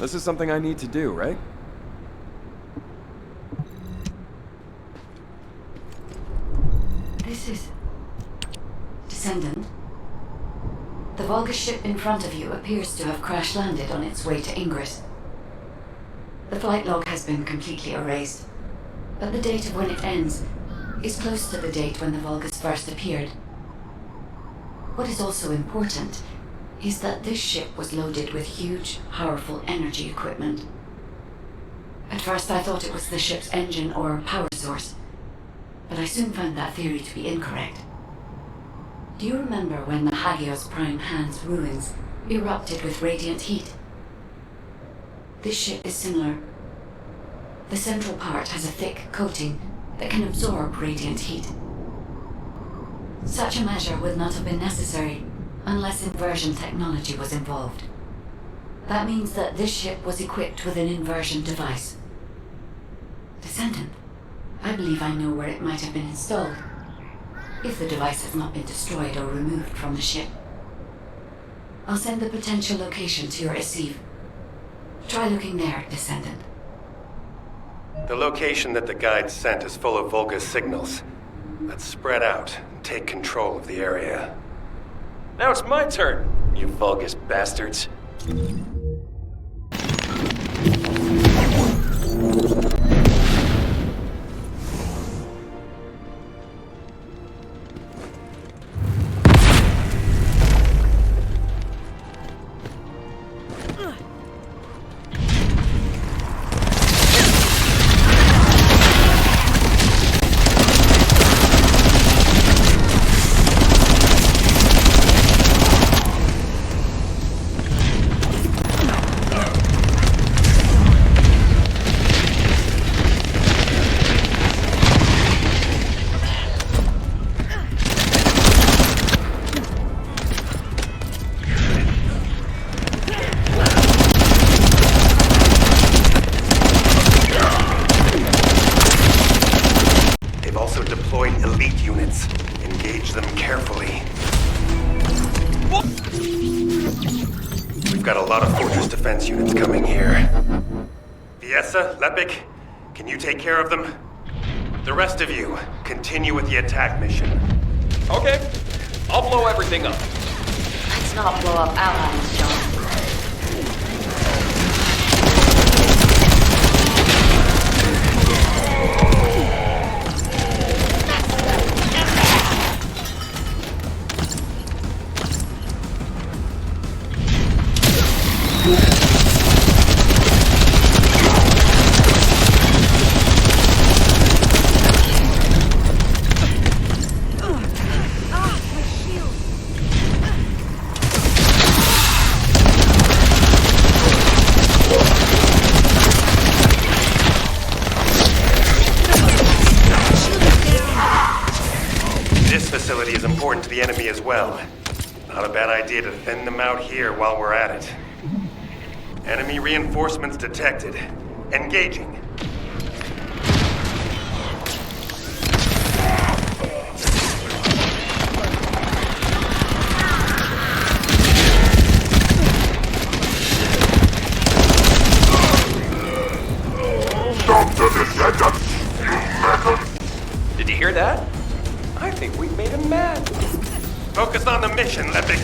This is something I need to do, right? This is... Descendant. The Volga ship in front of you appears to have crash-landed on its way to Ingress. The flight log has been completely erased, but the date of when it ends is close to the date when the Volgas first appeared. What is also important is that this ship was loaded with huge, powerful energy equipment. At first I thought it was the ship's engine or power source, but I soon found that theory to be incorrect. Do you remember when the Hagios Prime Hand's ruins erupted with radiant heat? This ship is similar. The central part has a thick coating that can absorb radiant heat. Such a measure would not have been necessary unless inversion technology was involved. That means that this ship was equipped with an inversion device. Descendant, I believe I know where it might have been installed, if the device has not been destroyed or removed from the ship. I'll send the potential location to your receive. Try looking there, Descendant. The location that the guide sent is full of Volga signals. Let's spread out and take control of the area. Now it's my turn, you Vulgus bastards. Units coming here. Fiessa, Lepik, can you take care of them? The rest of you, continue with the attack mission. Okay, I'll blow everything up. Let's not blow up allies, John. Is important to the enemy as well. Not a bad idea to thin them out here while we're at it. Enemy reinforcements detected. Engaging. Stop the Descendants, you metal! Did you hear that? I think we made him mad. Focus on the mission, Lepik.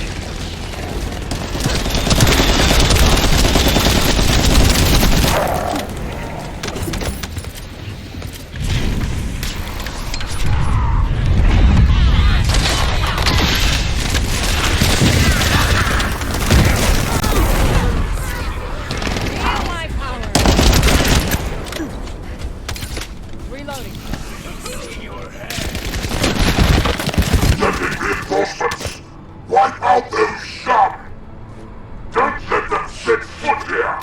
Reinforcements! Wipe out those scum! Don't let them set foot here!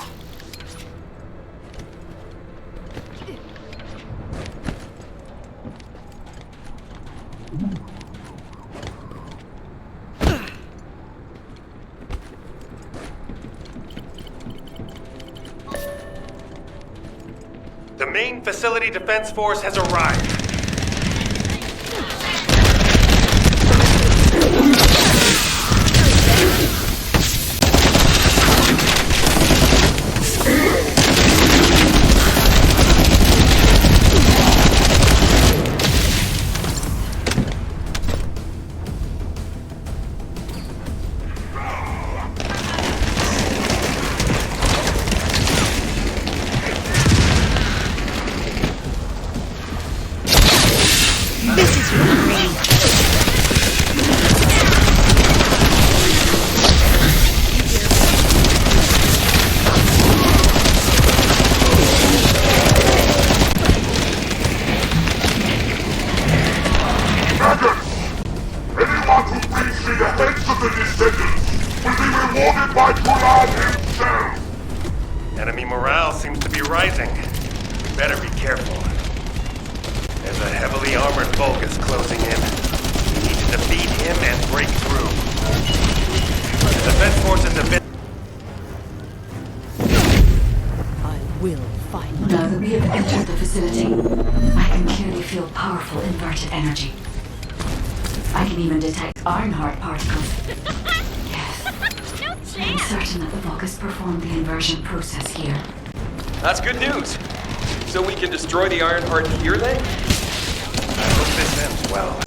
The main facility defense force has arrived. rising. We better be careful. There's a heavily armored Vulgus closing in. We need to defeat him and break through. The defense forces have been... I will find Now that we have entered the facility, I can clearly feel powerful inverted energy. I can even detect Ironheart particles. Yes. I'm certain that the Vulgus performed the inversion process here. That's good news. So we can destroy the Ironheart here then? I hope this ends well.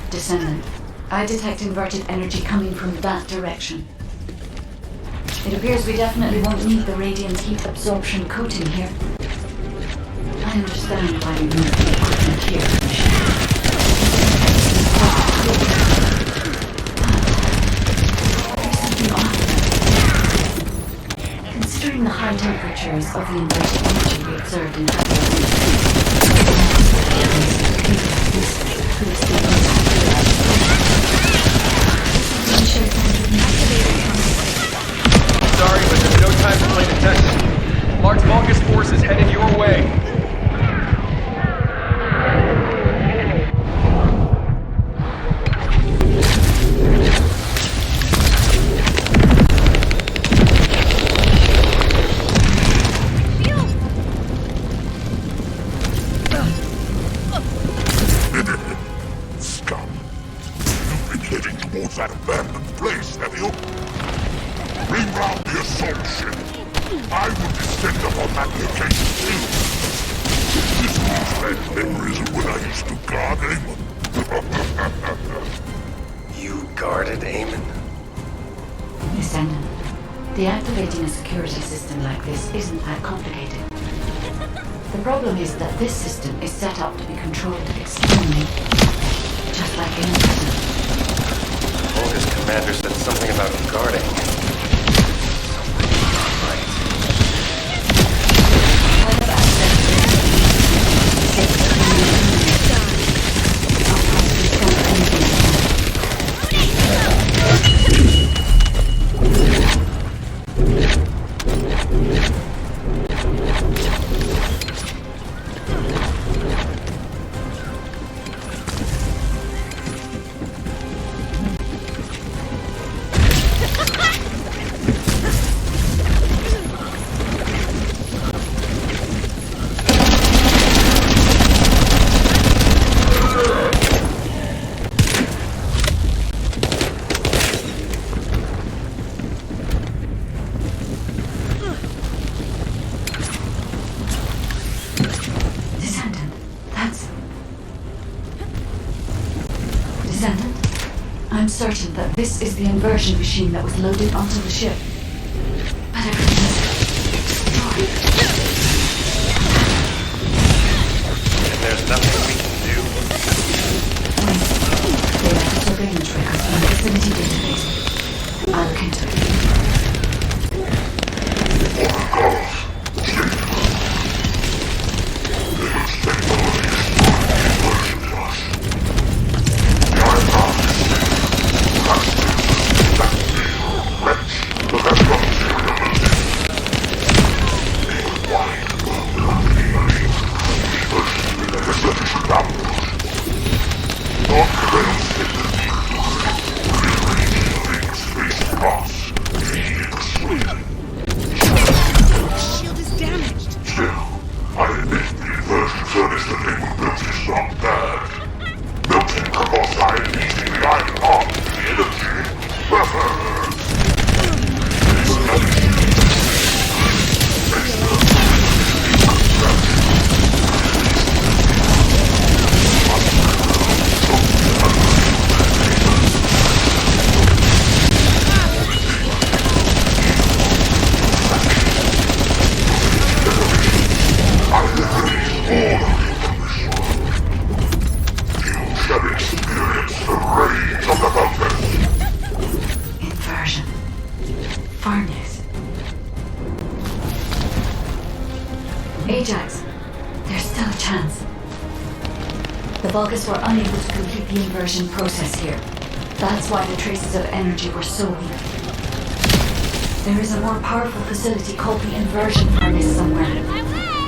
Descendant, I detect inverted energy coming from that direction. It appears we definitely won't need the radiant heat absorption coating here. I understand why we moved the equipment here. Considering the high temperatures of the inverted energy we observed in Sorry, but there's no time to play detective. Large Vulgus force is headed your way. Scum. You've been heading towards that abandoned place, have you? Bring round the assault ship. I will descend upon that location too. This brings back memories of when I used to guard Amon. You guarded Amon? Descendant, deactivating a security system like this isn't that complicated. The problem is that this system is set up to be controlled externally, just like in a prison. Vulgus commander said something about guarding. I'm certain that this is the inversion machine that was loaded onto the ship. But everything is destroyed. And there's nothing we can do? Wait. They left the surveillance records in the facility database. I'll look into it. Vulgus were unable to complete the inversion process here. That's why the traces of energy were so weak. There is a more powerful facility called the inversion furnace somewhere.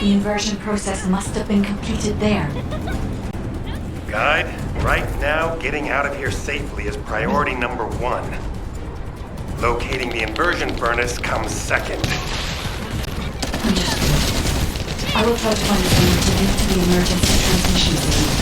The inversion process must have been completed there. Guide, right now, getting out of here safely is priority number 1. Locating the inversion furnace comes second. Understood. I will try to find a way to link to the emergency transmission system.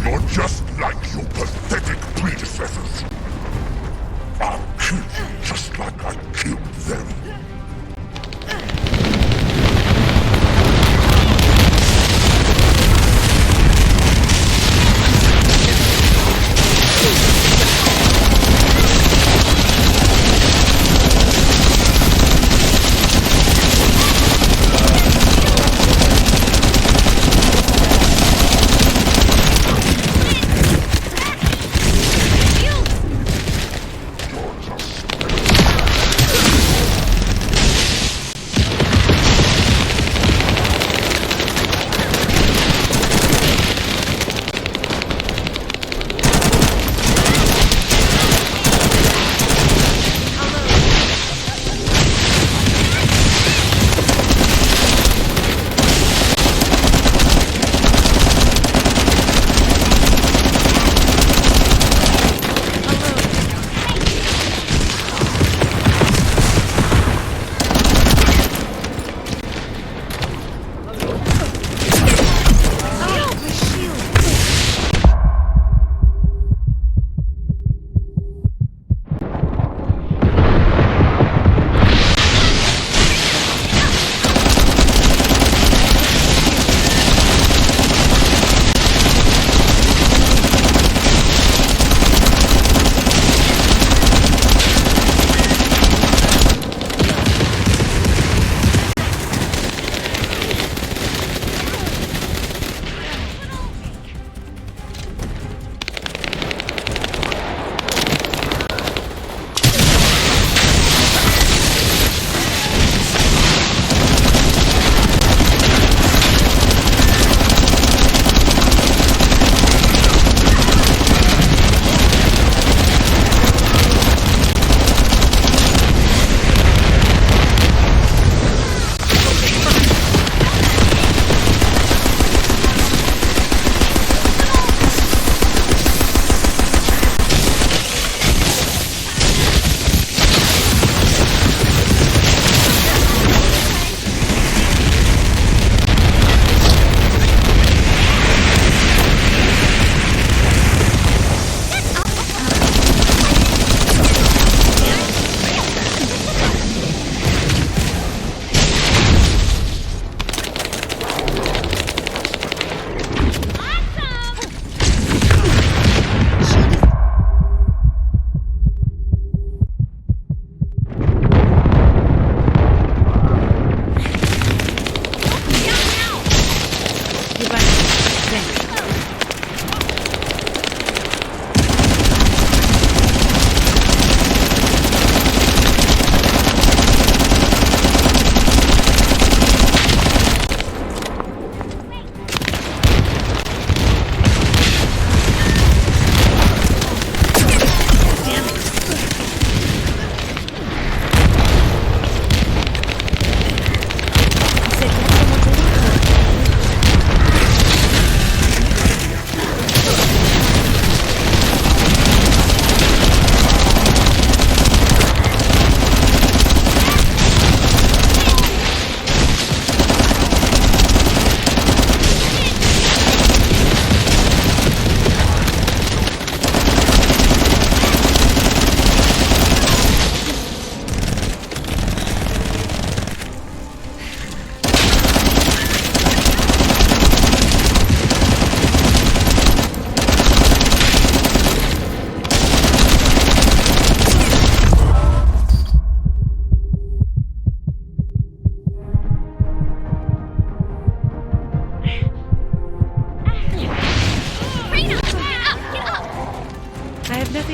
You're just like your pathetic predecessors. I'll kill you just like I killed them.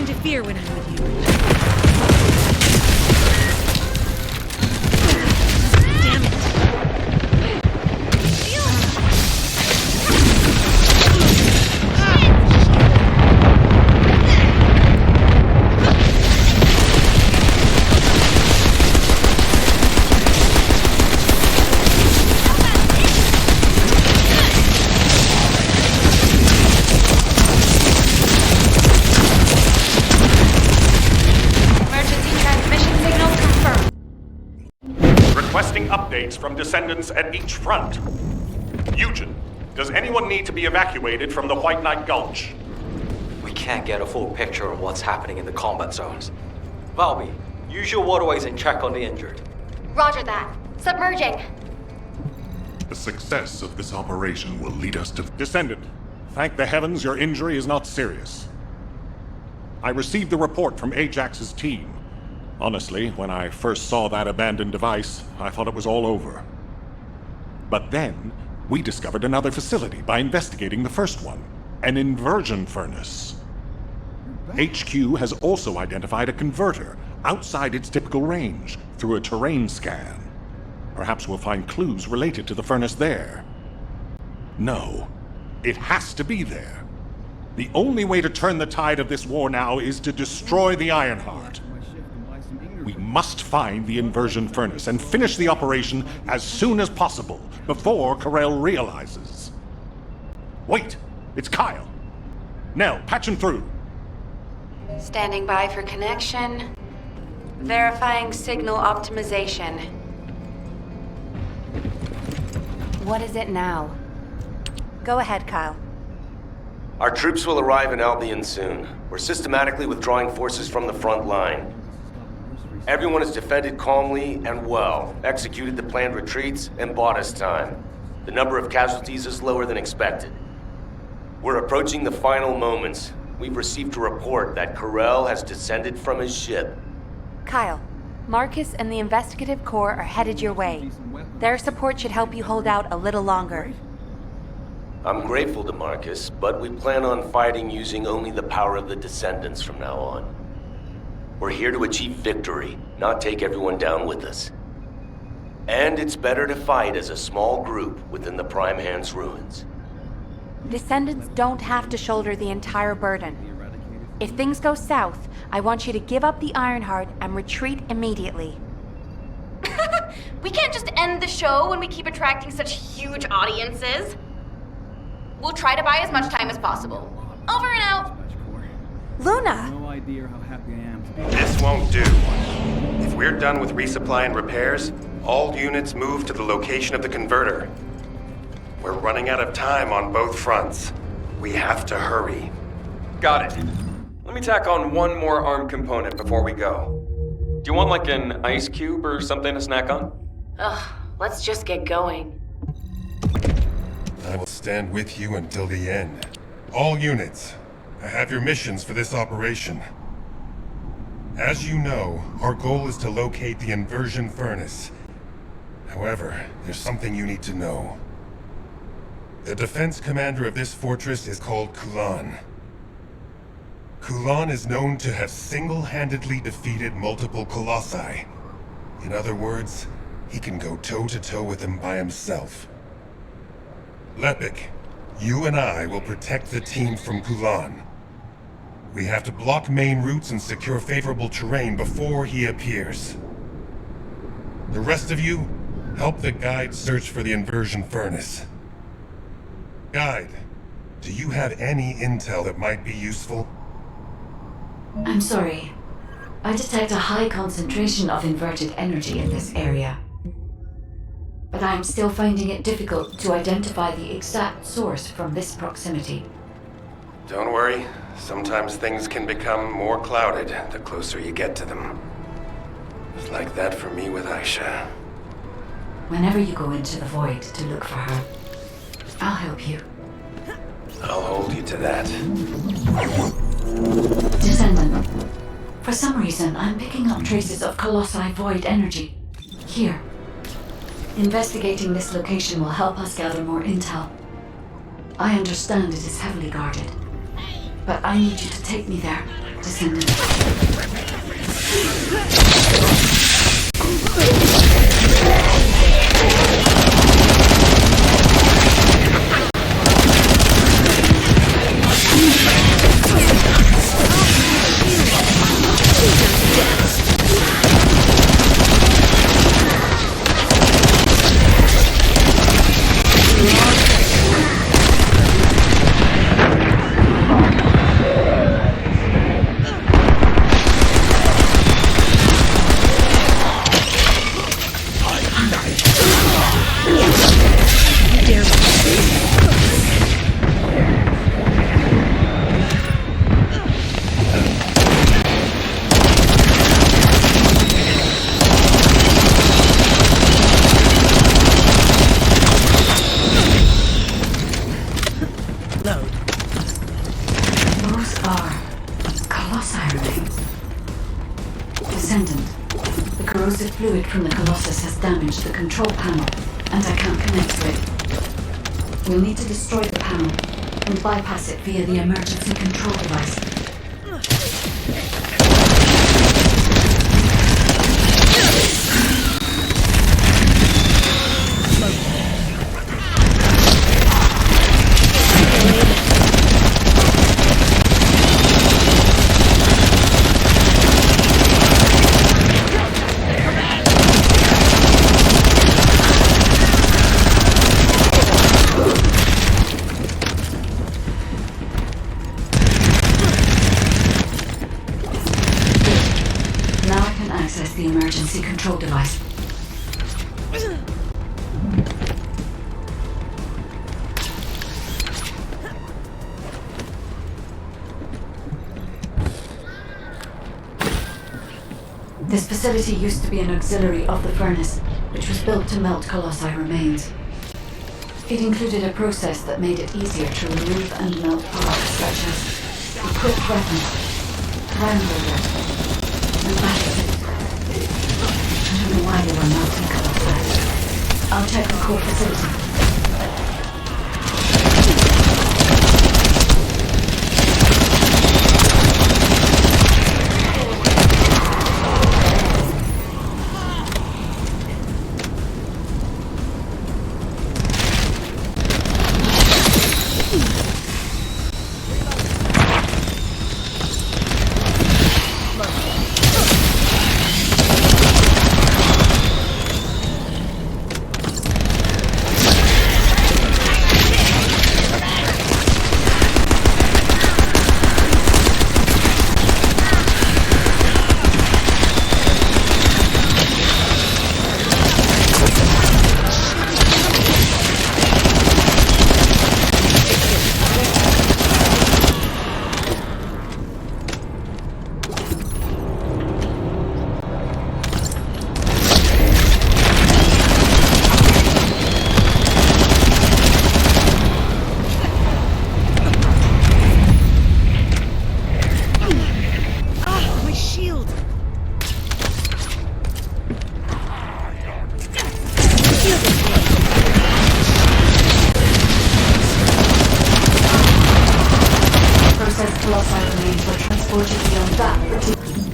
interfere when I'm with you. Damn it. Requesting updates from descendants at each front. Eugen, does anyone need to be evacuated from the White Knight Gulch? We can't get a full picture of what's happening in the combat zones. Valby, use your waterways and check on the injured. Roger that. Submerging. The success of this operation will lead us to... Descendant, thank the heavens your injury is not serious. I received the report from Ajax's team. Honestly, when I first saw that abandoned device, I thought it was all over. But then, we discovered another facility by investigating the first one, an inversion furnace. HQ has also identified a converter outside its typical range through a terrain scan. Perhaps we'll find clues related to the furnace there. No, it has to be there. The only way to turn the tide of this war now is to destroy the Ironheart. We must find the inversion furnace and finish the operation as soon as possible, before Karel realizes. Wait, it's Kyle. Nell, patch him through. Standing by for connection. Verifying signal optimization. What is it now? Go ahead, Kyle. Our troops will arrive in Albion soon. We're systematically withdrawing forces from the front line. Everyone has defended calmly and well, executed the planned retreats, and bought us time. The number of casualties is lower than expected. We're approaching the final moments. We've received a report that Karel has descended from his ship. Kyle, Marcus and the Investigative Corps are headed your way. Their support should help you hold out a little longer. I'm grateful to Marcus, but we plan on fighting using only the power of the Descendants from now on. We're here to achieve victory, not take everyone down with us. And it's better to fight as a small group within the Prime Hand's ruins. Descendants don't have to shoulder the entire burden. If things go south, I want you to give up the Ironheart and retreat immediately. We can't just end the show when we keep attracting such huge audiences. We'll try to buy as much time as possible. Over and out. Luna! No idea how happy I am to be. This won't do. If we're done with resupply and repairs, all units move to the location of the converter. We're running out of time on both fronts. We have to hurry. Got it. Let me tack on one more armed component before we go. Do you want like an ice cube or something to snack on? Ugh, let's just get going. I will stand with you until the end. All units, I have your missions for this operation. As you know, our goal is to locate the inversion furnace. However, there's something you need to know. The defense commander of this fortress is called Kulan. Kulan is known to have single-handedly defeated multiple colossi. In other words, he can go toe-to-toe with them by himself. Lepik, you and I will protect the team from Kulan. We have to block main routes and secure favorable terrain before he appears. The rest of you, help the guide search for the inversion furnace. Guide, do you have any intel that might be useful? I'm sorry. I detect a high concentration of inverted energy in this area. But I'm still finding it difficult to identify the exact source from this proximity. Don't worry. Sometimes things can become more clouded the closer you get to them. It's like that for me with Aisha. Whenever you go into the void to look for her, I'll help you. I'll hold you to that. Descendant. For some reason, I'm picking up traces of Colossi void energy. Here. Investigating this location will help us gather more intel. I understand it is heavily guarded. But I need you to take me there, Descendant. Fluid from the Colossus has damaged the control panel, and I can't connect to it. We'll need to destroy the panel and bypass it via the emergency control device. The emergency control device. This facility used to be an auxiliary of the furnace, which was built to melt Colossi remains. It included a process that made it easier to remove and melt parts such as equipped weapons, ground loader, and batteries. I don't know why they were melting Colossi. I'll check the core facility.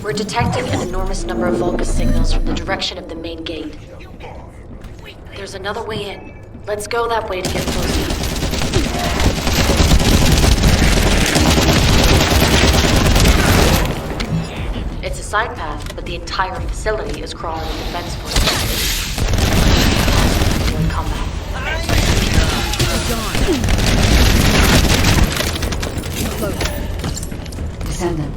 We're detecting an enormous number of Vulgus signals from the direction of the main gate. There's another way in. Let's go that way to get closer. It's a side path, but the entire facility is crawling with defense forces. Doing combat. Descendant.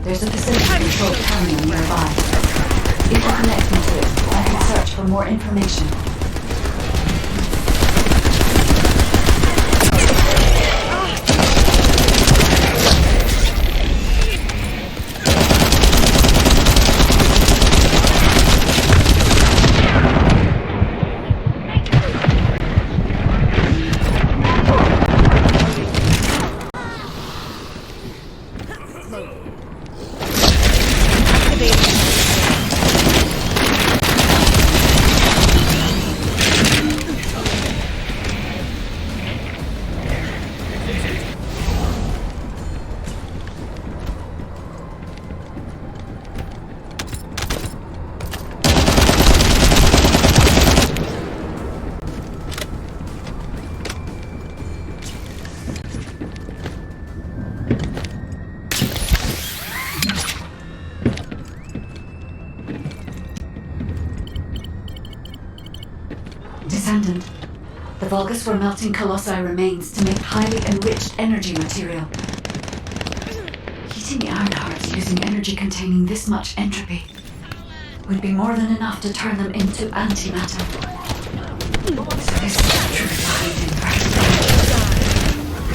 There's a facility-controlled terminal nearby. If you connect me to it, I can search for more information. Vulgus were melting Colossi remains to make highly enriched energy material. Heating the iron hearts using energy containing this much entropy would be more than enough to turn them into antimatter. So this is the truth behind inversion.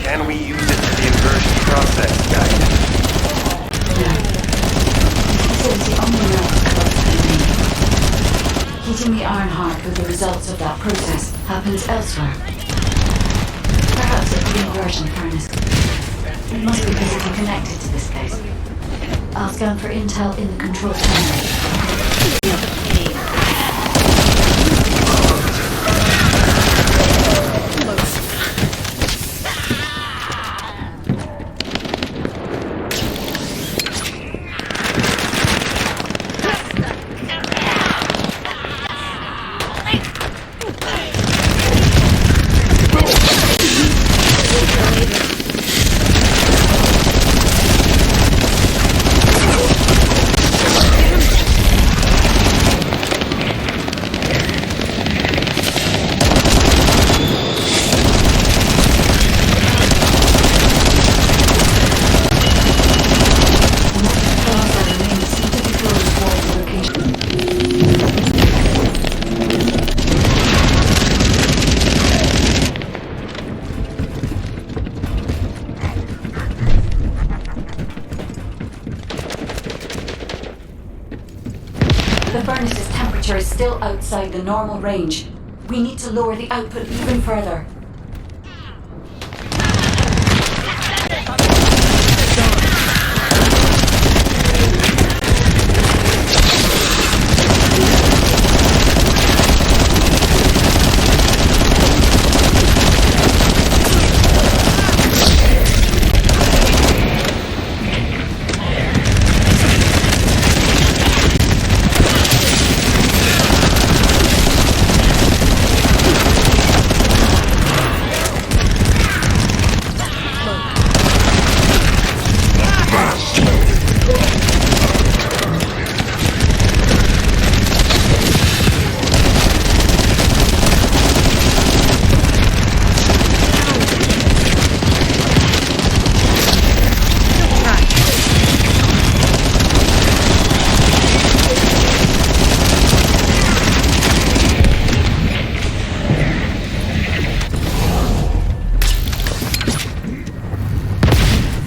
Can we use it for the inversion process, guide? No. The facility only melts Colossi remains. Heating the iron heart with the results of that process happens elsewhere. Perhaps at the inversion furnace. It must be physically connected to this place. I'll scan for intel in the control panel. The furnace's temperature is still outside the normal range. We need to lower the output even further.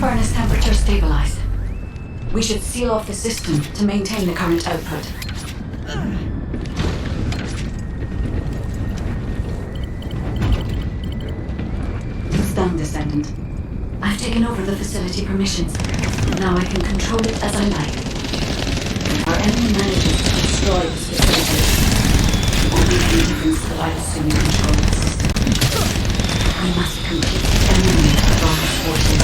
Furnace temperature stabilized. We should seal off the system to maintain the current output. It's done, Descendant. I've taken over the facility permissions. Now I can control it as I like. Our enemy manages to destroy this facility. It won't make any difference that I assume control of the system. We must completely eliminate the Vulgus forces.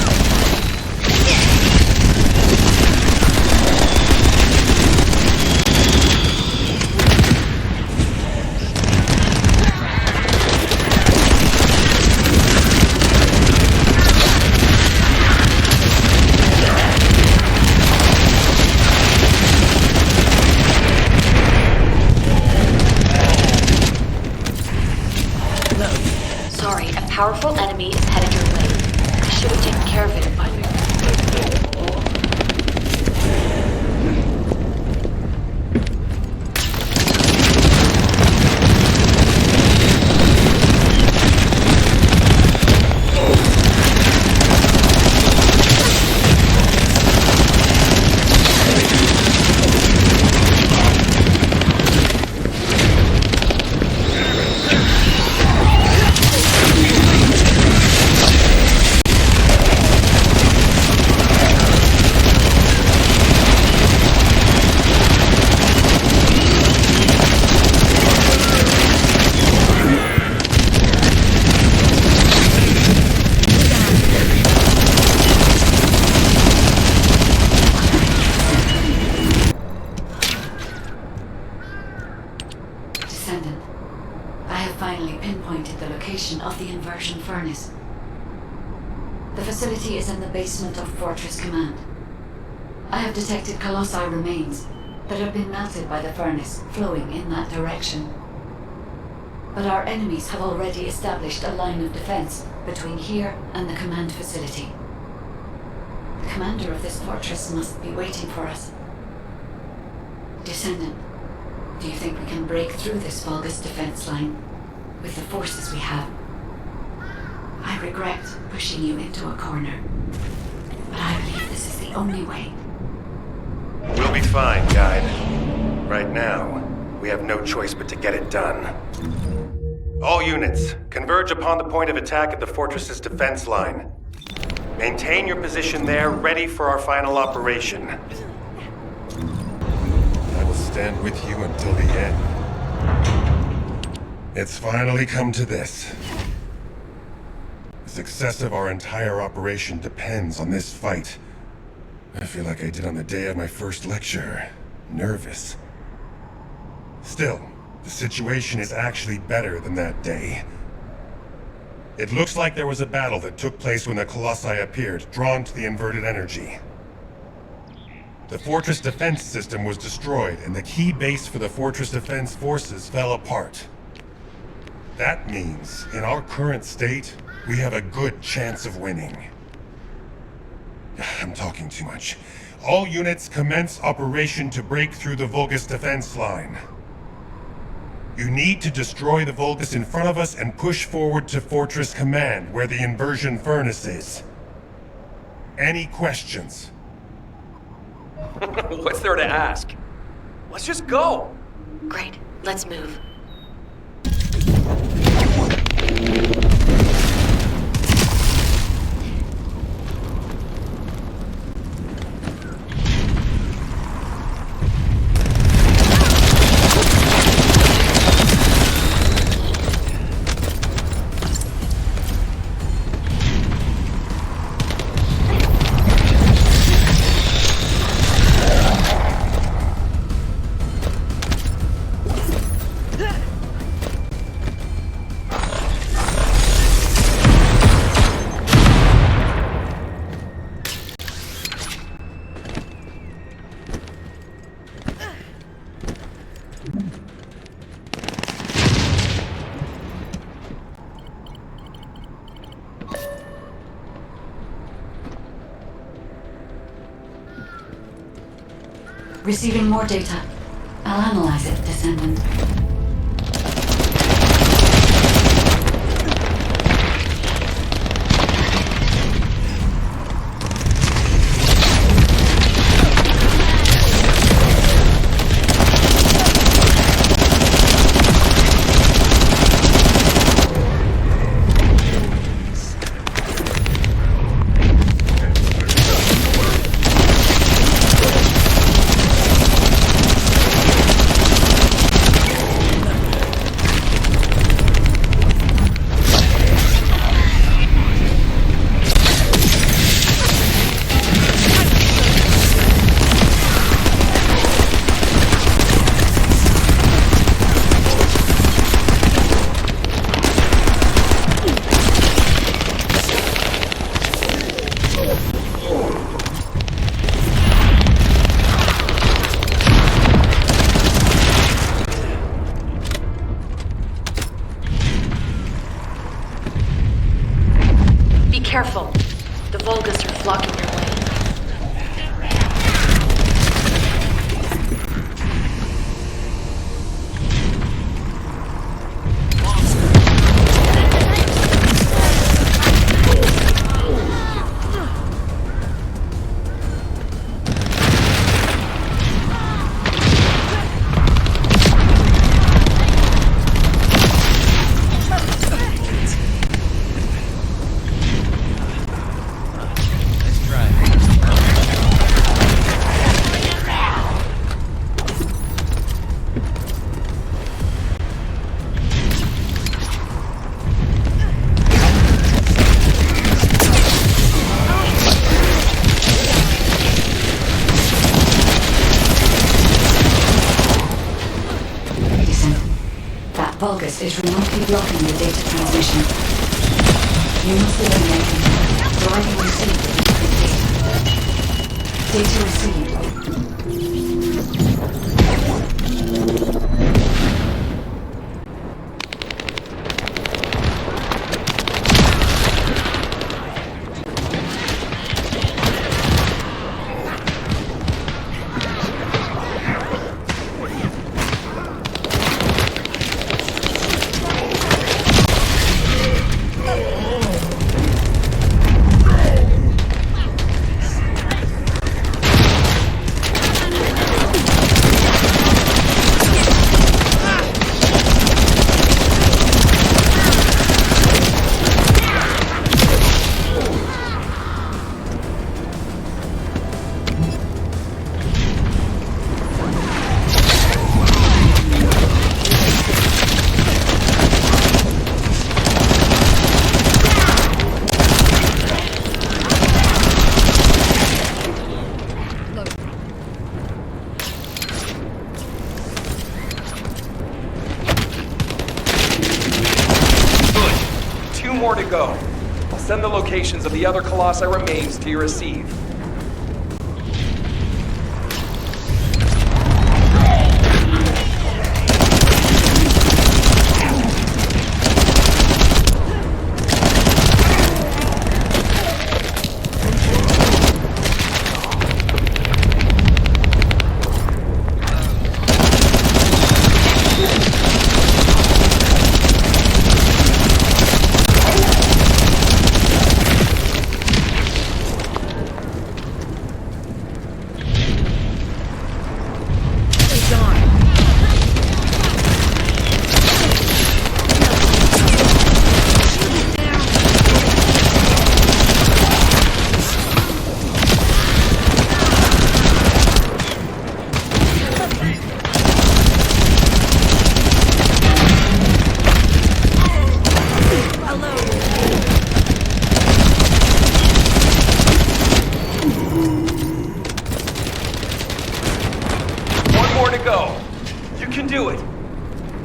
Sorry, a powerful enemy is headed your way. I should have taken care of it, but... Descendant, I have finally pinpointed the location of the inversion furnace. The facility is in the basement of Fortress Command. I have detected Colossi remains that have been melted by the furnace flowing in that direction. But our enemies have already established a line of defense between here and the command facility. The commander of this fortress must be waiting for us. Descendant, do you think we can break through this Vulgus defense line with the forces we have? I regret pushing you into a corner, but I believe this is the only way. We'll be fine, Guide. Right now, we have no choice but to get it done. All units, converge upon the point of attack at the fortress's defense line. Maintain your position there, ready for our final operation. I will stand with you until the end. It's finally come to this. The success of our entire operation depends on this fight. I feel like I did on the day of my first lecture. Nervous. Still, the situation is actually better than that day. It looks like there was a battle that took place when the Colossi appeared, drawn to the inverted energy. The fortress defense system was destroyed, and the key base for the fortress defense forces fell apart. That means, in our current state, we have a good chance of winning. I'm talking too much. All units commence operation to break through the Vulgus defense line. You need to destroy the Vulgus in front of us and push forward to Fortress Command, where the inversion furnace is. Any questions? What's there to ask? Let's just go! Great, let's move. Receiving more data. I'll analyze it, Descendant. Careful. The Vulgus are blocking your way. Vulgus is remotely blocking the data transmission. You must eliminate him, so I can receive the data. Data received. go. I'll send the locations of the other Colossi remains to your receive.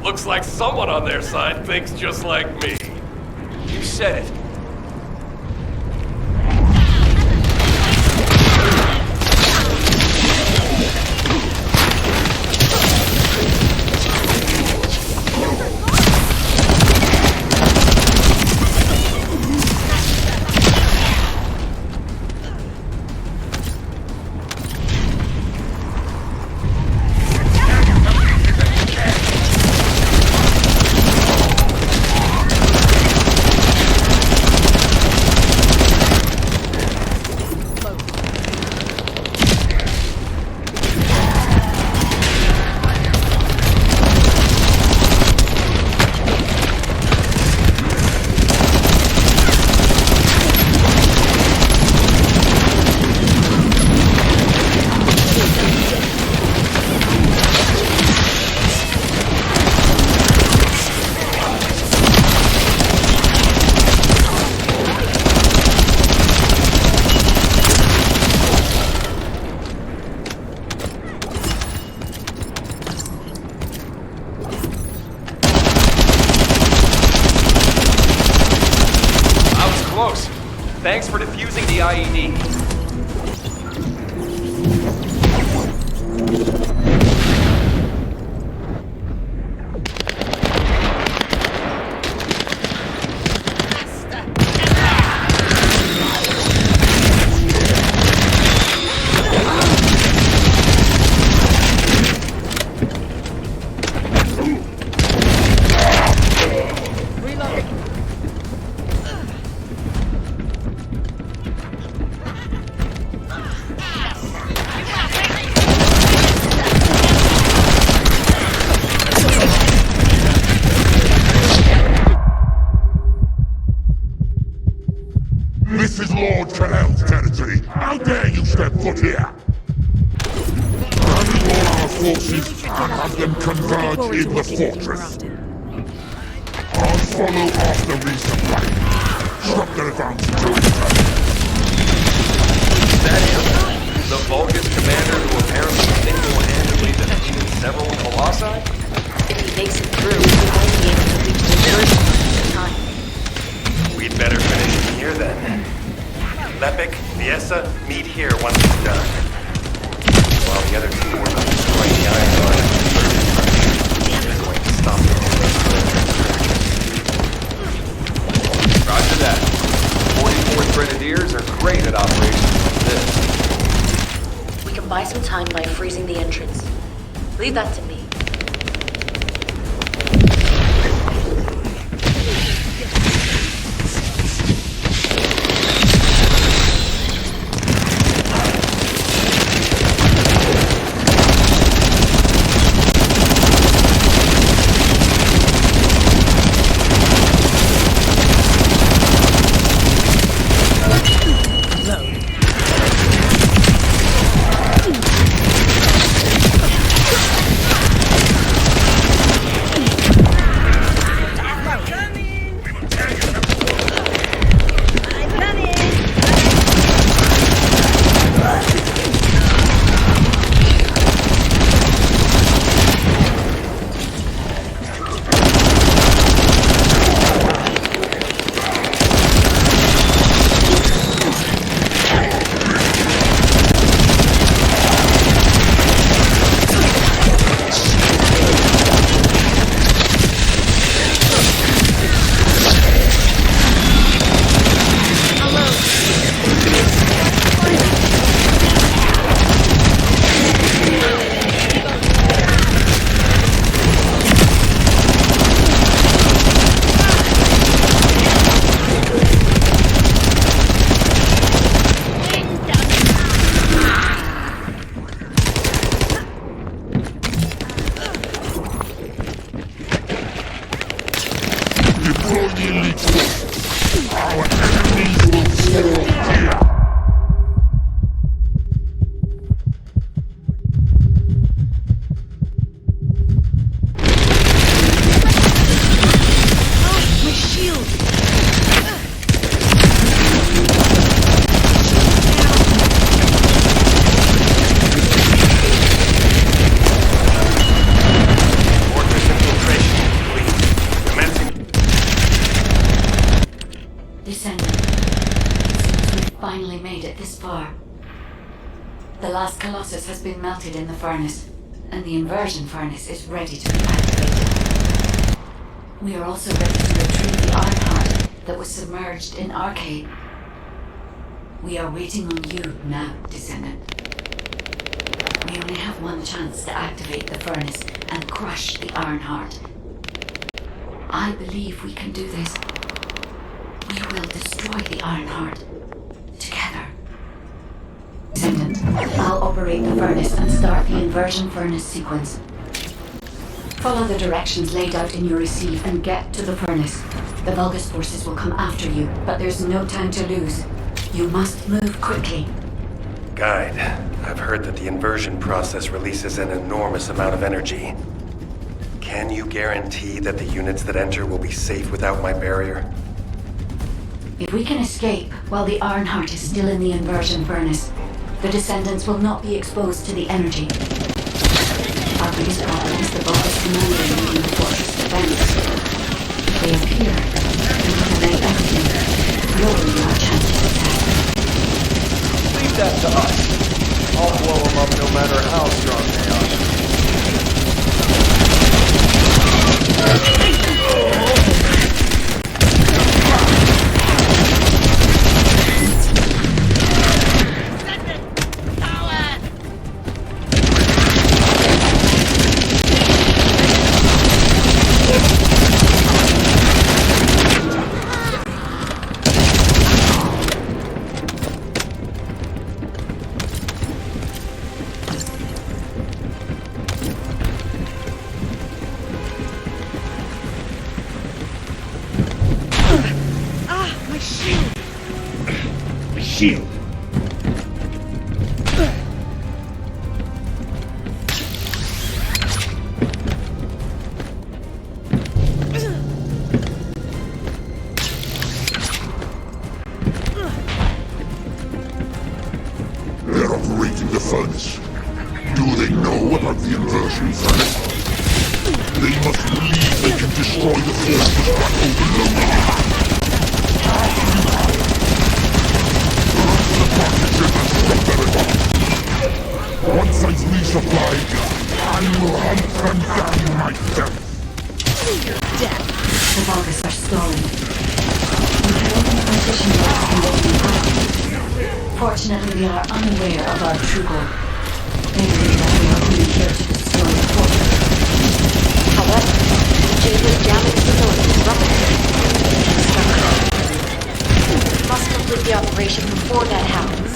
Looks like someone on their side thinks just like me. You said it. Thanks for defusing the IED. This is Lord Canel's territory. How dare you step foot here? Rally all our forces and have them converge in the fortress. I'll follow after resupply. Stop their advance during the turn. Is that him? The Vulgus commander who apparently single-handedly defeated several Colossi? If he makes it through, he might be able to reach the village in time. We'd better finish it here then. Lepic, Fiesta, meet here once it's done. While the other two work on destroying the Iron Guard, they're going to stop the Roger that. 44th Grenadiers are great at operations like this. We can buy some time by freezing the entrance. Leave that to me. finally made it this far. The last Colossus has been melted in the furnace, and the inversion furnace is ready to be activated. We are also ready to retrieve the Ironheart that was submerged in Arcade. We are waiting on you now, Descendant. We only have one chance to activate the furnace and crush the Ironheart. I believe we can do this. We will destroy the Ironheart. Together. Descendant, I'll operate the furnace and start the inversion furnace sequence. Follow the directions laid out in your receive and get to the furnace. The Vulgus forces will come after you, but there's no time to lose. You must move quickly. Guide, I've heard that the inversion process releases an enormous amount of energy. Can you guarantee that the units that enter will be safe without my barrier? If we can escape while the Ironheart is still in the inversion furnace, the Descendants will not be exposed to the energy. Our biggest problem is the Vulgus commander leading the fortress defense. If they appear, we eliminate everything, lowering our chance of success. Leave that to us. I'll blow them up no matter how strong they are. Shield. They're operating the furnace. Do they know about the inversion furnace? They must believe they can destroy the forces back over below. Once I've resupplied, I will hunt them down myself. The Vulgus are stalling. We can only position them in what we have. Fortunately, they are unaware of our true goal. They believe that we are only here to destroy the fortress. However, Jacob damaged facilities ruptured. We must complete the operation before that happens.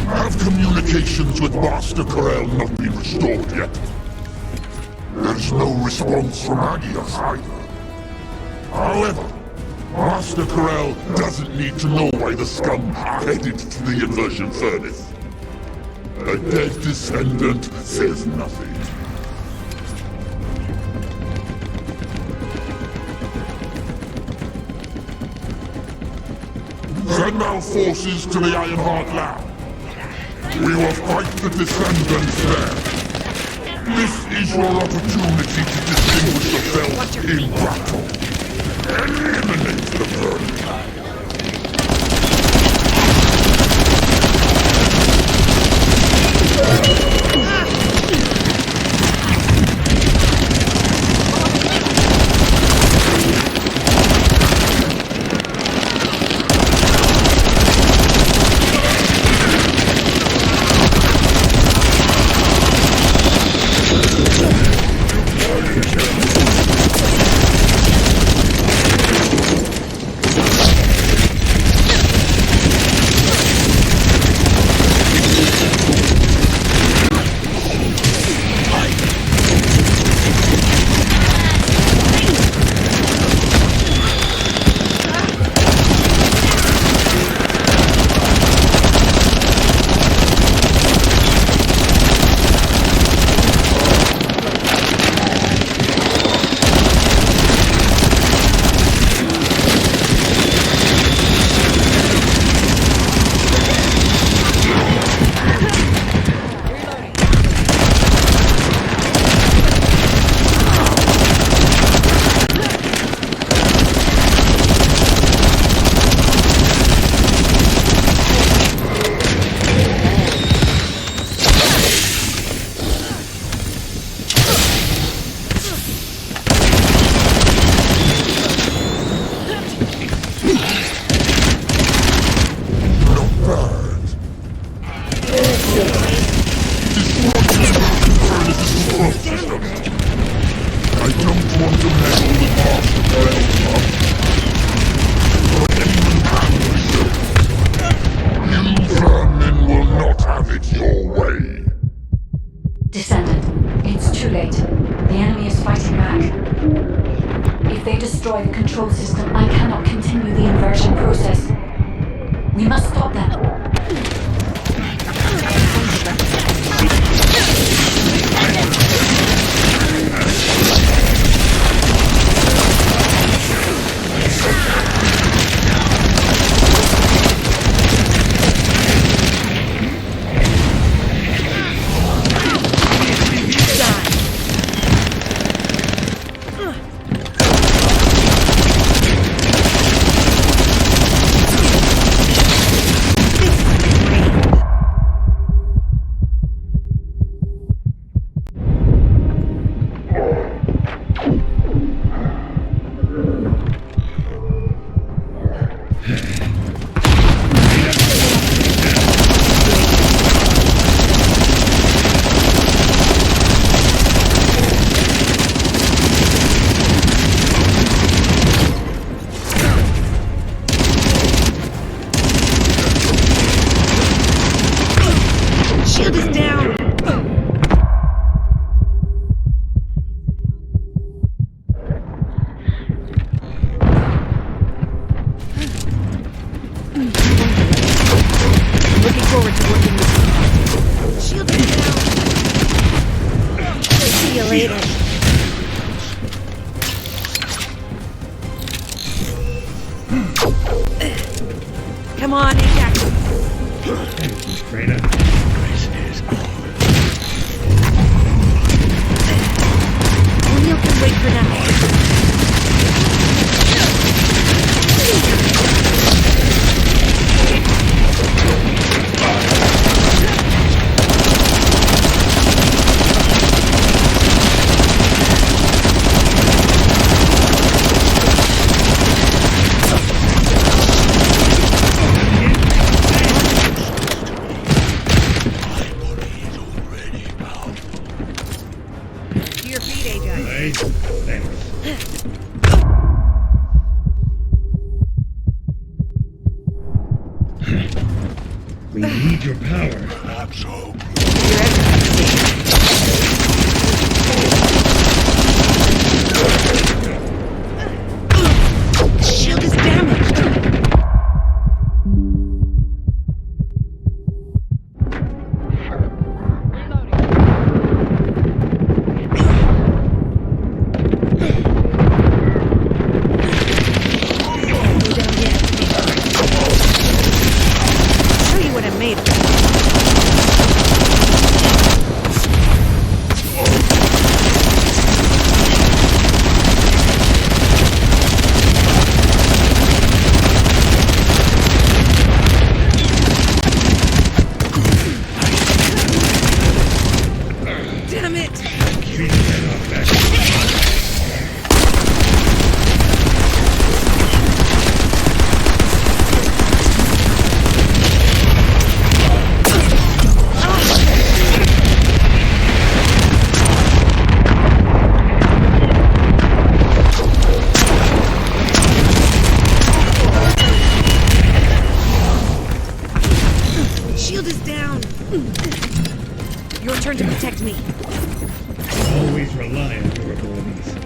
Have communications with Master Corel not been restored yet? There's no response from Agios either. However, Master Corel doesn't need to know why the scum are headed to the inversion furnace. A dead descendant says nothing. Send our forces to the Ironheart lab. We will fight the Descendants there. This is your opportunity to distinguish yourself in battle. Eliminate the burden. We must stop them. Shield is down! Looking forward to working with you. Shield is down! See you later. Come on, Ajax. Straight up. O'Neill can wait for now. To your feet, Ajax. Hey, thanks. We need your power. The shield is damaged. Show you what I'm made of. Damn it! Beat his head off that. Shield is down. Your turn to protect me. Always rely on your abilities.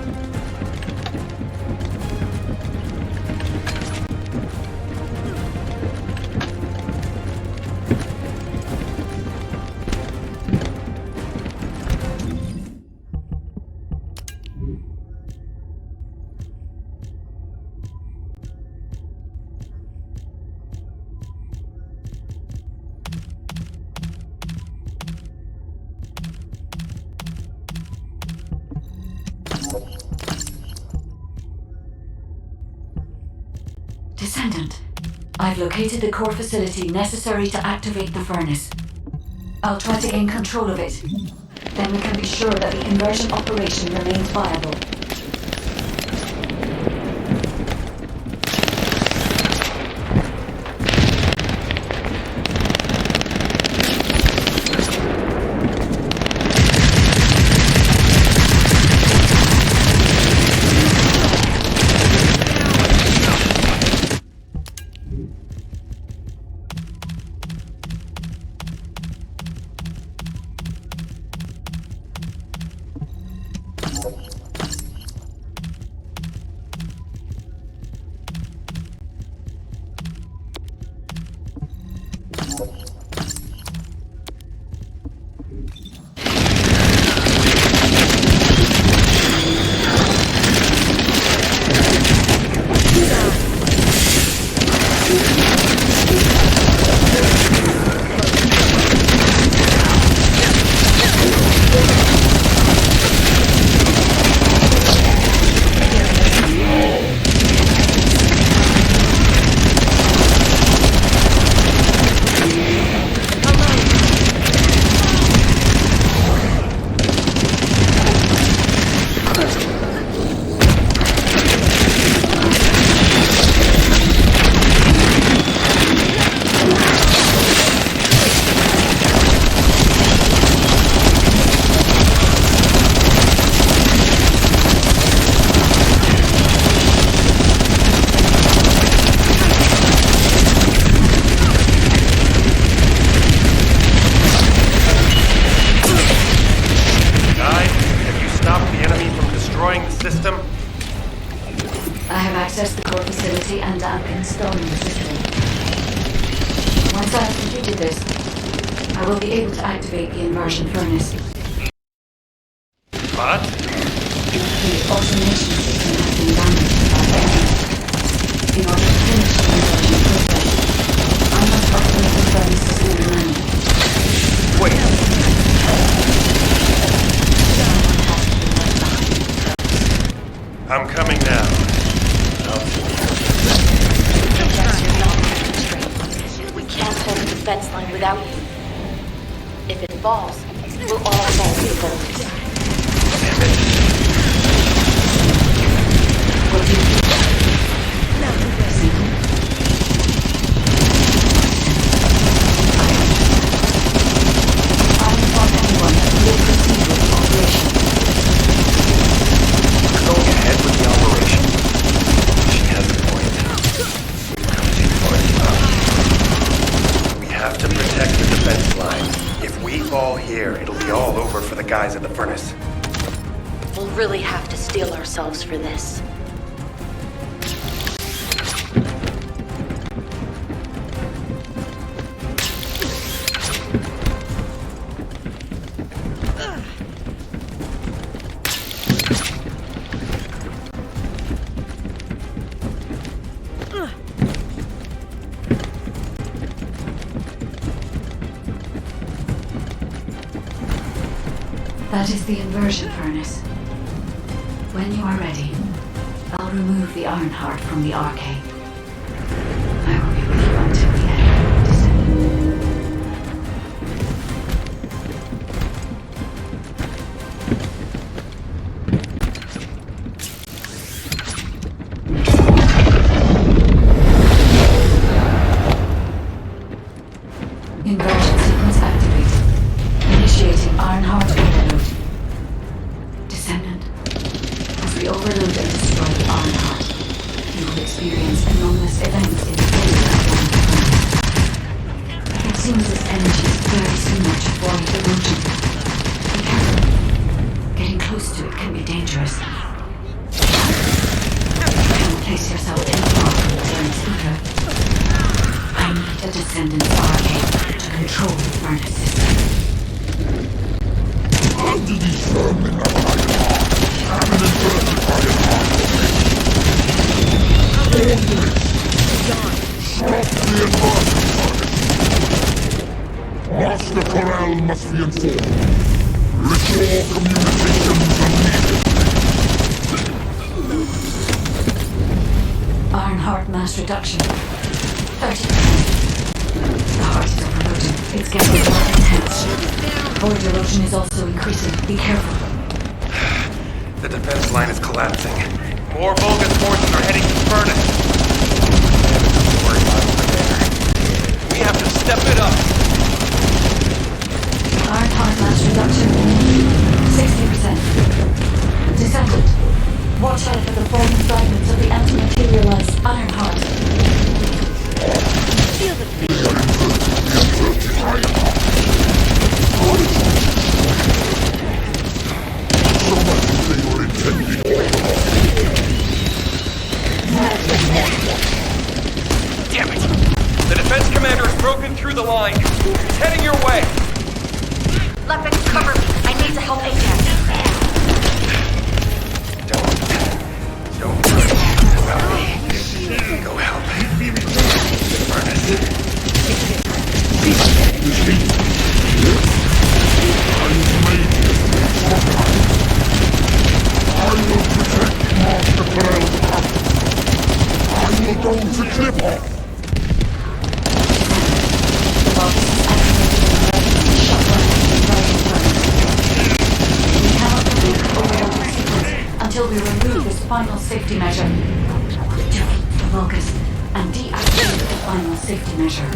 Descendant, I've located the core facility necessary to activate the furnace. I'll try to gain control of it. Then we can be sure that the inversion operation remains viable. I have accessed the core facility and am installing the system. Once I have completed this, I will be able to activate the inversion furnace. What? The automation system has been damaged by the enemy. In order to finish the inversion process, I must operate the furnace system manually. Wait. I'm coming now. We can't hold the defense line without you. If it falls, we'll all fall to the voltage. Damn it. What do you think? I inform anyone that we will proceed with the operation. Going ahead with the operation. She has a point. We have to protect the defense line. If we fall here, it'll be all over for the guys at the furnace. We'll really have to steel ourselves for this. That is the inversion furnace. When you are ready, I'll remove the iron heart from the arcade. I will be with you until the end, Descendant. Inversion sequence activated. Initiating iron heart overload. Descendant, as we overload and destroy the iron heart, you will experience enormous events in the field around the furnace. It seems this energy is very similar to void erosion. Be careful. Getting close to it can be dangerous. Don't place yourself too far from the furnace ether. I need a Descendant's arcade to control the furnace system. Under these vermin of iron heart, have an inverted iron heart on me. Stop the inversion furnace. Master Corral must be informed. Restore communications immediately. Iron heart mass reduction. 30%. The heart is overloaded. It's getting more intense. Void erosion is also increasing. Be careful. The defense line is collapsing. More Vulcan forces are heading to the furnace. Don't worry about it there. We have to step it up. Iron heart mass reduction. 60%. Descendant. Watch out for the falling fragments of the anti-materialized iron heart. Feel the Damn it! The defense commander has broken through the line. He's heading your way. Lepic, cover me. I need to help Ajax. Don't worry about me. Go help. final safety measure. Defeat the Vulgus and deactivate the final safety measure.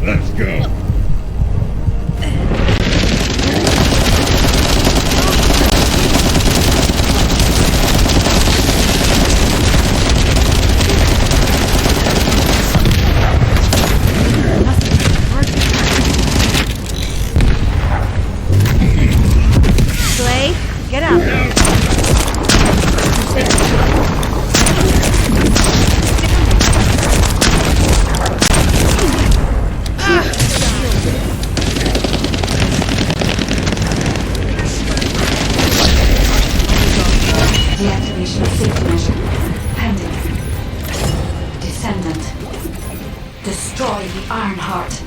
Let's go. Slay, get out. Deactivation of safety measure. Pending. Descendant. Destroy the Iron Heart.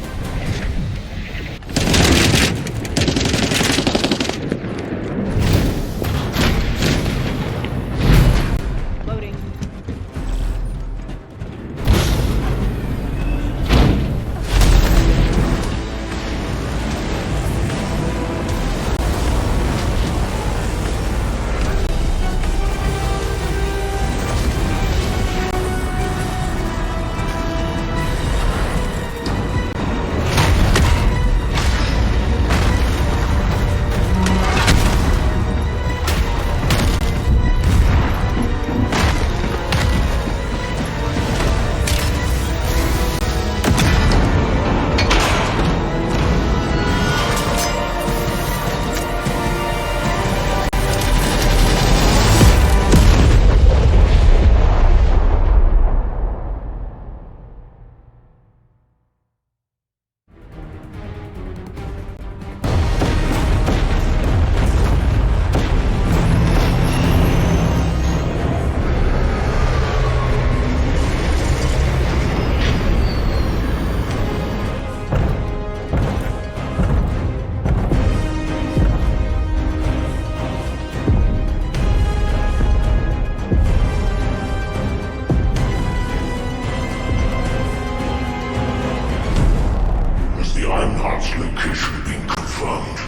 Location being confirmed.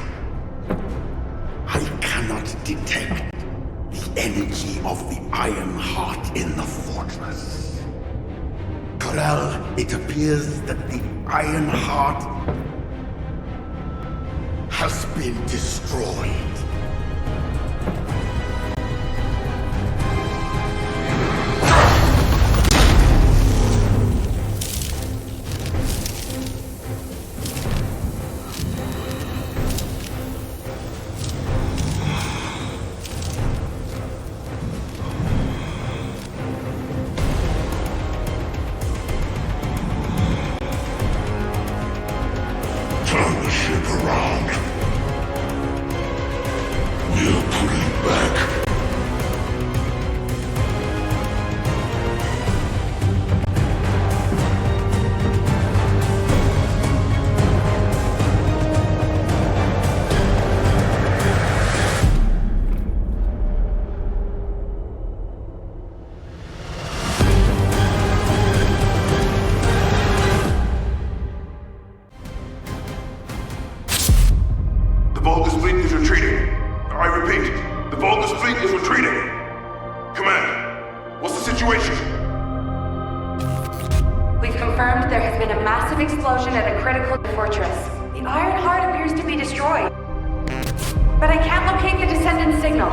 I cannot detect the energy of the Iron Heart in the fortress. Corel, it appears that the Iron Heart has been destroyed. The Vulgus fleet is retreating. I repeat, the Vulgus fleet is retreating. Command, what's the situation? We've confirmed there has been a massive explosion at a critical fortress. The Iron Heart appears to be destroyed. But I can't locate the Descendant signal.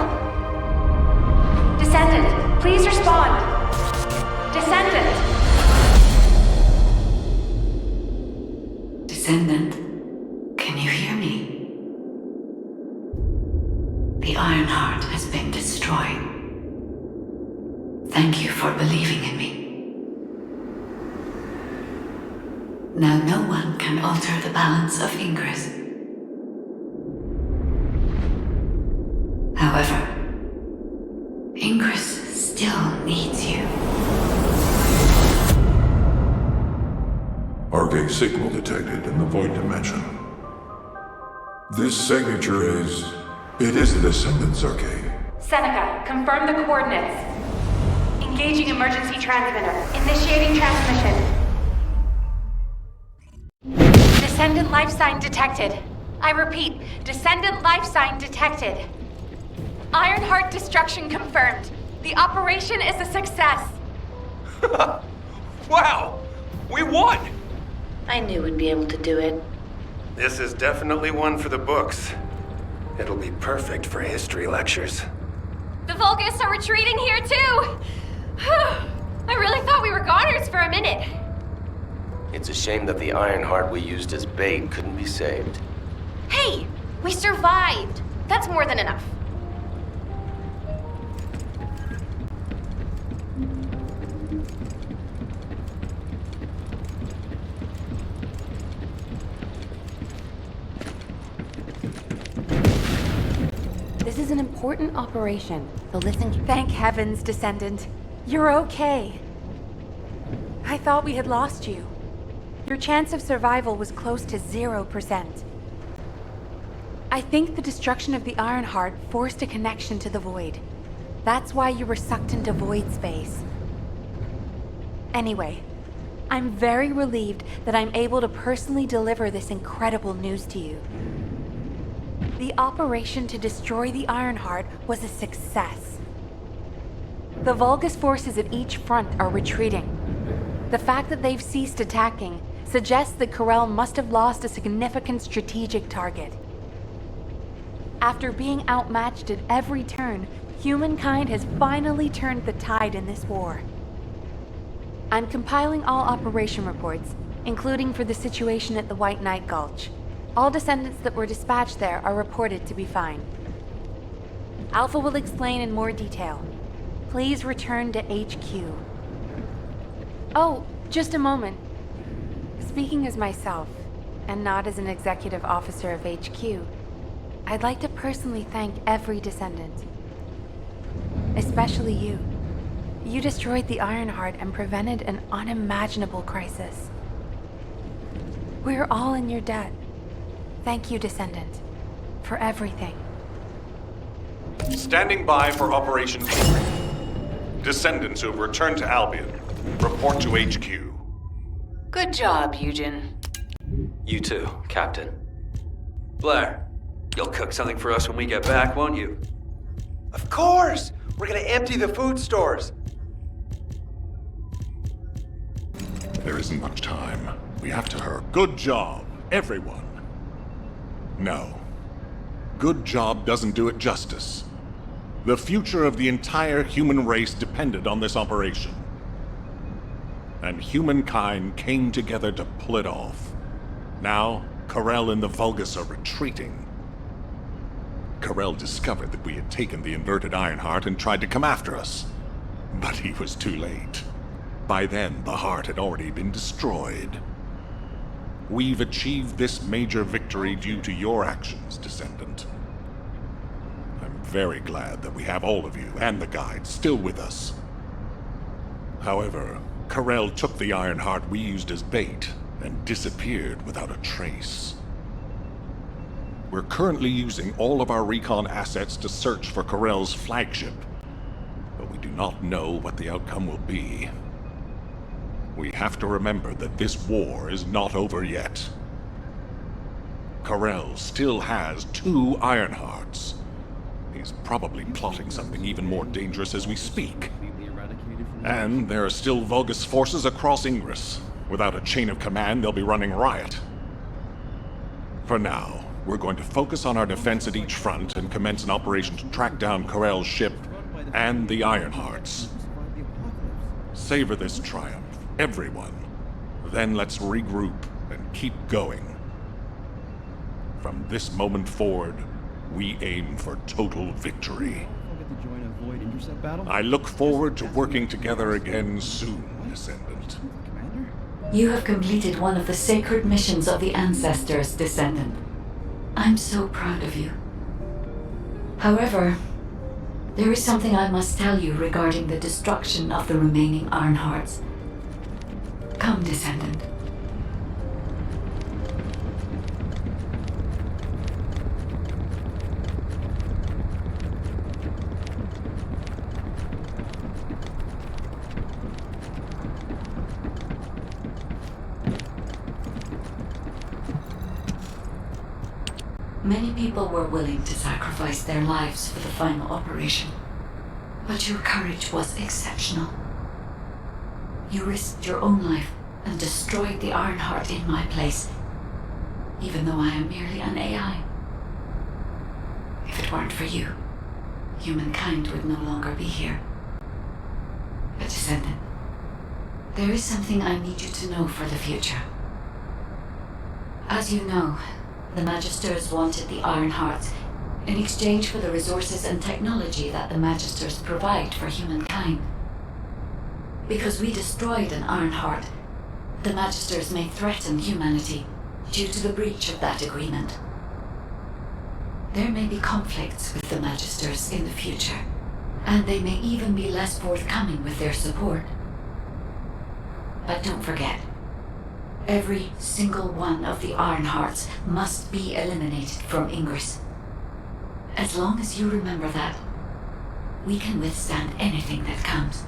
Descendant, please respond. Descendant! Descendant, can you hear me? The Iron Heart has been destroyed. Thank you for believing in me. Now no one can alter the balance of Ingress. However, Ingress still needs you. Arcade signal detected in the Void Dimension. This signature is... It is the Descendant's arcade. Seneca, confirm the coordinates. Engaging emergency transmitter. Initiating transmission. Descendant life sign detected. I repeat, Descendant life sign detected. Ironheart destruction confirmed. The operation is a success. Wow! We won! I knew we'd be able to do it. This is definitely one for the books. It'll be perfect for history lectures. The Vulgus are retreating here too! I really thought we were goners for a minute. It's a shame that the Ironheart we used as bait couldn't be saved. Hey, we survived. That's more than enough. This is an important operation, so listen. Thank heavens, Descendant. You're okay. I thought we had lost you. Your chance of survival was close to 0%. I think the destruction of the Ironheart forced a connection to the Void. That's why you were sucked into Void space. Anyway, I'm very relieved that I'm able to personally deliver this incredible news to you. The operation to destroy the Ironheart was a success. The Vulgus forces at each front are retreating. The fact that they've ceased attacking suggests that Corel must have lost a significant strategic target. After being outmatched at every turn, humankind has finally turned the tide in this war. I'm compiling all operation reports, including for the situation at the White Knight Gulch. All Descendants that were dispatched there are reported to be fine. Alpha will explain in more detail. Please return to HQ. Oh, just a moment. Speaking as myself, and not as an executive officer of HQ, I'd like to personally thank every Descendant. Especially you. You destroyed the Ironheart and prevented an unimaginable crisis. We're all in your debt. Thank you, Descendant, for everything. Standing by for Operation Debrief. Descendants who have returned to Albion, report to HQ. Good job, Eugen. You too, Captain. Blair, you'll cook something for us when we get back, won't you? Of course! We're gonna empty the food stores. There isn't much time. We have to hurry. Good job, everyone. No. Good job doesn't do it justice. The future of the entire human race depended on this operation. And humankind came together to pull it off. Now, Corel and the Vulgus are retreating. Corel discovered that we had taken the inverted Ironheart and tried to come after us. But he was too late. By then, the heart had already been destroyed. We've achieved this major victory due to your actions, Descendant. I'm very glad that we have all of you and the guide still with us. However, Corel took the Ironheart we used as bait and disappeared without a trace. We're currently using all of our recon assets to search for Corel's flagship, but we do not know what the outcome will be. We have to remember that this war is not over yet. Karel still has 2 Ironhearts. He's probably plotting something even more dangerous as we speak. And there are still Vulgus forces across Ingress. Without a chain of command, they'll be running riot. For now, we're going to focus on our defense at each front and commence an operation to track down Karel's ship and the Ironhearts. Savor this triumph, everyone. Then let's regroup and keep going. From this moment forward, we aim for total victory. I look forward to working together again soon, Descendant. You have completed one of the sacred missions of the Ancestors, Descendant. I'm so proud of you. However, there is something I must tell you regarding the destruction of the remaining Ironhearts. Come, Descendant. Many people were willing to sacrifice their lives for the final operation, but your courage was exceptional. You risked your own life and destroyed the Ironheart in my place, even though I am merely an AI. If it weren't for you, humankind would no longer be here. But Descendant, there is something I need you to know for the future. As you know, the Magisters wanted the Ironhearts in exchange for the resources and technology that the Magisters provide for humankind. Because we destroyed an Ironheart, the Magisters may threaten humanity due to the breach of that agreement. There may be conflicts with the Magisters in the future, and they may even be less forthcoming with their support. But don't forget, every single one of the Ironhearts must be eliminated from Ingress. As long as you remember that, we can withstand anything that comes.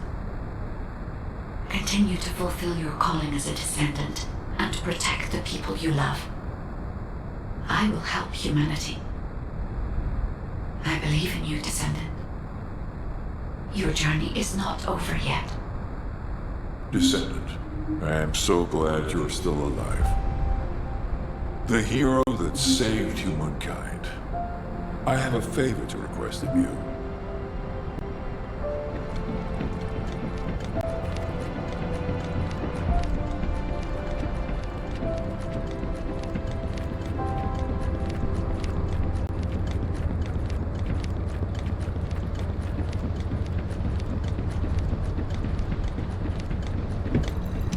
Continue to fulfill your calling as a Descendant and protect the people you love. I will help humanity. I believe in you, Descendant. Your journey is not over yet. Descendant, I am so glad you're still alive. The hero that saved humankind. I have a favor to request of you.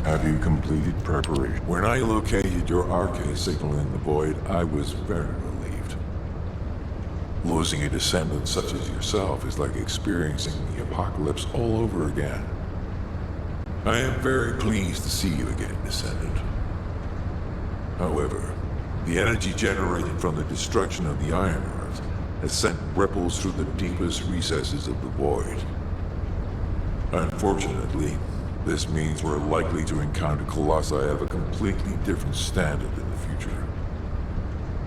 Have you completed preparation? When I located your RK signal in the void, I was very relieved. Losing a descendant such as yourself is like experiencing the apocalypse all over again. I am very pleased to see you again, Descendant. However, the energy generated from the destruction of the Ironheart has sent ripples through the deepest recesses of the void. Unfortunately, this means we're likely to encounter Colossi of a completely different standard in the future.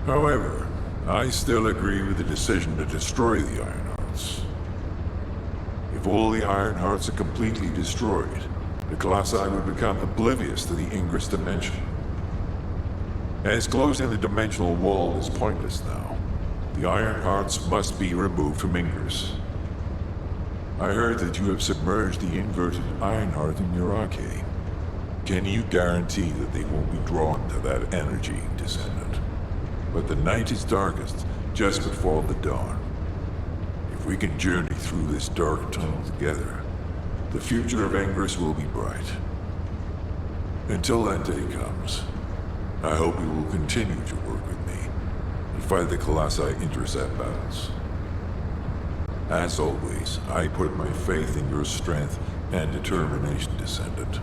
However, I still agree with the decision to destroy the Ironhearts. If all the Ironhearts are completely destroyed, the Colossi would become oblivious to the Ingress dimension. As closing the dimensional wall is pointless now, the Ironhearts must be removed from Ingress. I heard that you have submerged the inverted Ironheart in your arcade. Can you guarantee that they won't be drawn to that energy, Descendant? But the night is darkest just before the dawn. If we can journey through this dark tunnel together, the future of Ingress will be bright. Until that day comes, I hope you will continue to work with me and fight the Colossi intercept battles. As always, I put my faith in your strength and determination, Descendant.